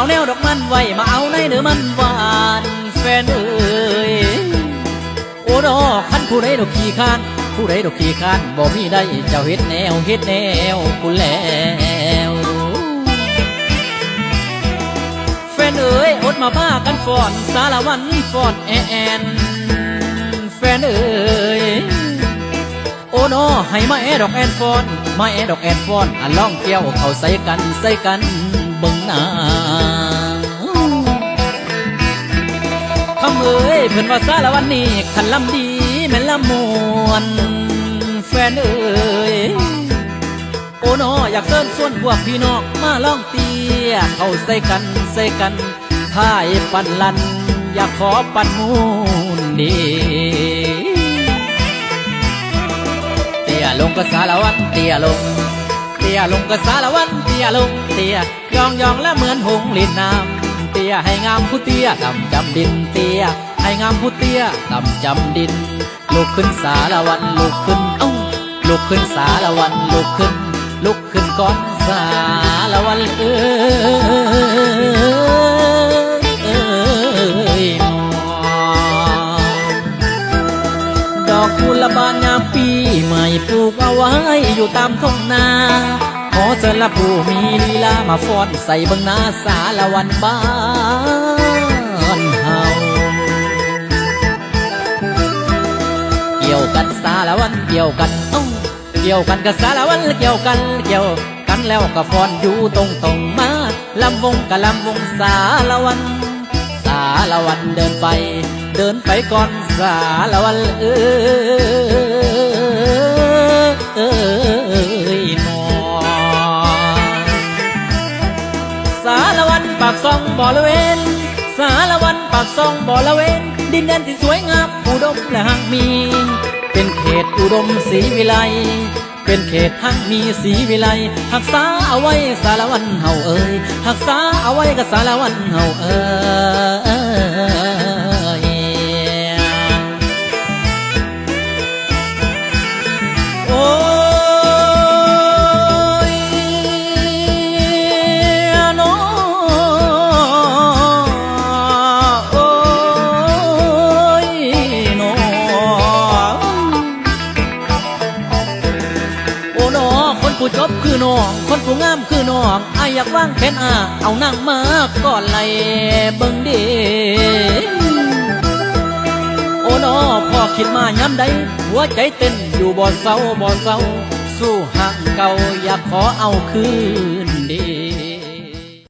เอาแนวดอกมันไว้มาเอาในเนื้อมันหวานแฟนเอ้ยโอ้ดอกคันผู้ใดดอกขี้ข้านผู้ใดดอกขี้ข้านบ่มีได้เจ้าเฮ็ดแนวกูแล้วแฟนเอ้ยอดมาบ้ากันฟ้อนสารวันฟ้อนแอนแฟนเอ้ยโอ้นอให้มาแอดอกแอนฟอนมาแอดอกแอนฟอนอันล่องเกี่ยวเขาใส่กันเบิ่งหน้าคำเอ้ยเพิ่นว่าสารวันนี้ขันลำดีแม่นลำมวนแฟนเอ้ยโอ้นออยากเชิญชวนพวกพี่น้องมาล่องเตี้ยเขาใส่กันท้ายปันลันอยากขอปันมูนดีเตี้ยลงก็สารวันเตี้ยลงก็สารวันเตี้ยลงเตี้ยยองและเหมือนหงลินน้ำเตี้ยให้งามผู้เตี้ยต่ำจำดินเตี้ยให้งามผู้เตี้ยต่ำจำดินลุกขึ้นสารวันลุกขึ้นลุกขึ้นสารวันลุกขึ้นก่อนสารวันดอกกุหลาบานยามปีใหม่ปลูกเอาไว้อยู่ตามทุ่งนาขอเชิญละผู้มีลีลามาฟ้อนใส่เบิ่งหน้าสารวันบ้านเฮาเกี่ยวกันสารวันเกี่ยวกันกับสารวันเกี่ยวกันแล้วก็ฟ้อนอยู่ตรงมาลำวงกับลำวงสารวันเดินไปก่อนสารวันนอสารวันปากซองบ่อละเวนสารวันปากซองบ่อละเวนดินแดนที่สวยงามอุดมและหักมีเป็นเขตอุดมศรีวิไลเป็นเขตหักมีศรีวิไลหักษาเอาไว้สารวันเฮาเอ้ยหักษาเอาไว้กับสารวันเฮาเอ้ยโอ้ยน้อโอ้ยน้อโอ้น้อคนผู้จบคือน้องคนผู้งามคือน้องไออยากว่างแขนเอานั่งมาก่อนไหลเบิ่งเด้โอ้น้อพ่อคิดมาย้ำใดหัวใจเต้นอยู่บ่เศร้าสู้ห่างเก่าอยากขอเอาคืน